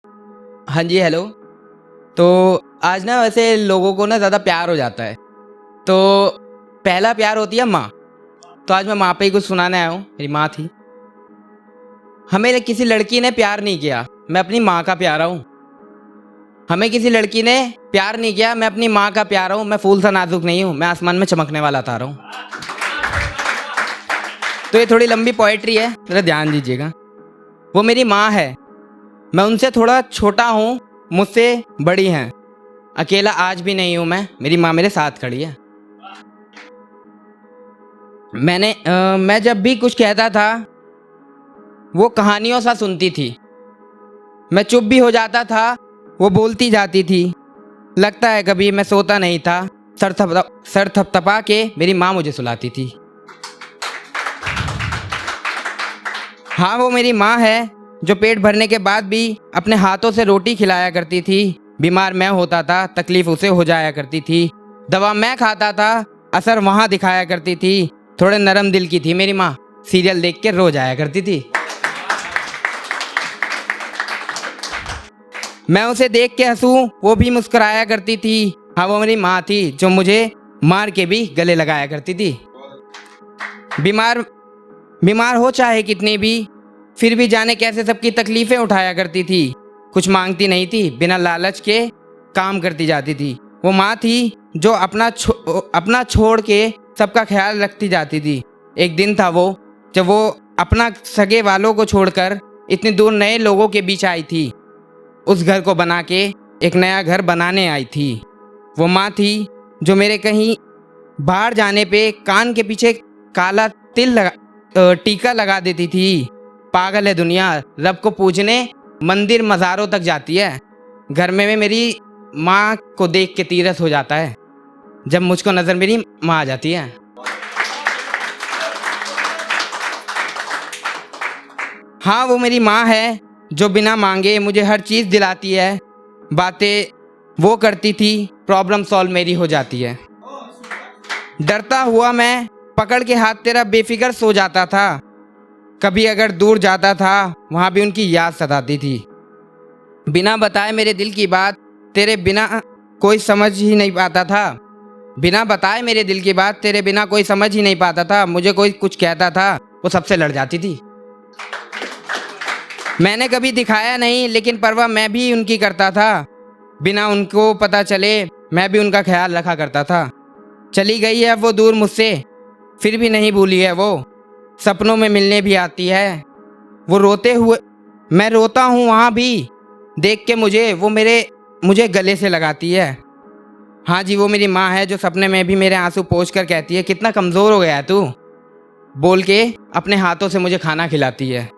हाँ जी, हेलो। तो आज ना वैसे लोगों को ना ज़्यादा प्यार हो जाता है। तो पहला प्यार होती है माँ। तो आज मैं माँ पे ही कुछ सुनाने आया हूँ, मेरी माँ थी। हमें किसी लड़की ने प्यार नहीं किया, मैं अपनी माँ का प्यारा हूँ। हमें किसी लड़की ने प्यार नहीं किया, मैं अपनी माँ का प्यारा हूँ। मैं फूल सा नाजुक नहीं हूँ, मैं आसमान में चमकने वाला तारा हूँ। तो ये थोड़ी लंबी पोएट्री है, ज़रा ध्यान दीजिएगा। वो मेरी माँ है, मैं उनसे थोड़ा छोटा हूँ, मुझसे बड़ी हैं। अकेला आज भी नहीं हूँ मैं, मेरी माँ मेरे साथ खड़ी है। मैं जब भी कुछ कहता था, वो कहानियों सा सुनती थी। मैं चुप भी हो जाता था, वो बोलती जाती थी। लगता है कभी मैं सोता नहीं था, सर थपथपा के मेरी माँ मुझे सुलाती थी। हाँ, वो मेरी माँ है, जो पेट भरने के बाद भी अपने हाथों से रोटी खिलाया करती थी। बीमार मैं होता था, तकलीफ उसे हो जाया करती थी। दवा मैं खाता था, असर वहाँ दिखाया करती थी। थोड़े नरम दिल की थी मेरी माँ, सीरियल देख के रो जाया करती थी। मैं उसे देख के हंसूं, वो भी मुस्कुराया करती थी। हाँ, वो मेरी माँ थी, जो मुझे मार के भी गले लगाया करती थी। बीमार बीमार हो चाहे कितनी भी, फिर भी जाने कैसे सबकी तकलीफें उठाया करती थी। कुछ मांगती नहीं थी, बिना लालच के काम करती जाती थी। वो माँ थी जो अपना छोड़ के सबका ख्याल रखती जाती थी। एक दिन था वो, जब वो अपना सगे वालों को छोड़कर इतनी दूर नए लोगों के बीच आई थी। उस घर को बना के एक नया घर बनाने आई थी। वो माँ थी जो मेरे कहीं बाहर जाने पे कान के पीछे काला टीका लगा देती थी। पागल है दुनिया, रब को पूजने मंदिर मज़ारों तक जाती है। घर में मेरी माँ को देख के तीरथ हो जाता है, जब मुझको नज़र मेरी माँ आ जाती है। हाँ, वो मेरी माँ है, जो बिना मांगे मुझे हर चीज़ दिलाती है। बातें वो करती थी, प्रॉब्लम सॉल्व मेरी हो जाती है। डरता हुआ मैं पकड़ के हाथ तेरा बेफिक्र सो जाता था। कभी अगर दूर जाता था, वहाँ भी उनकी याद सताती थी। बिना बताए मेरे दिल की बात तेरे बिना कोई समझ ही नहीं पाता था। बिना बताए मेरे दिल की बात तेरे बिना कोई समझ ही नहीं पाता था। मुझे कोई कुछ कहता था, वो सबसे लड़ जाती थी। मैंने कभी दिखाया नहीं, लेकिन परवाह मैं भी उनकी करता था। बिना उनको पता चले मैं भी उनका ख्याल रखा करता था। चली गई है अब वो दूर मुझसे, फिर भी नहीं भूली है वो। सपनों में मिलने भी आती है वो। रोते हुए मैं रोता हूँ वहाँ भी, देख के मुझे गले से लगाती है। हाँ जी, वो मेरी माँ है, जो सपने में भी मेरे आंसू पोंछ कर कहती है, कितना कमज़ोर हो गया है तू, बोल के अपने हाथों से मुझे खाना खिलाती है।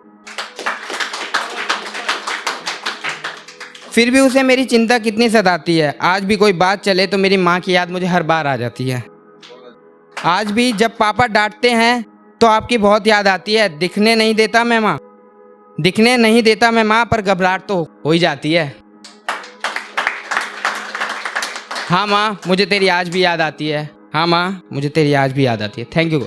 फिर भी उसे मेरी चिंता कितनी सताती है। आज भी कोई बात चले तो मेरी माँ की याद मुझे हर बार आ जाती है। आज भी जब पापा डांटते हैं तो आपकी बहुत याद आती है। दिखने नहीं देता मैं माँ, पर घबराहट तो हो ही जाती है। हाँ माँ, मुझे तेरी आज भी याद आती है। हाँ माँ, मुझे तेरी आज भी याद आती है। Thank you.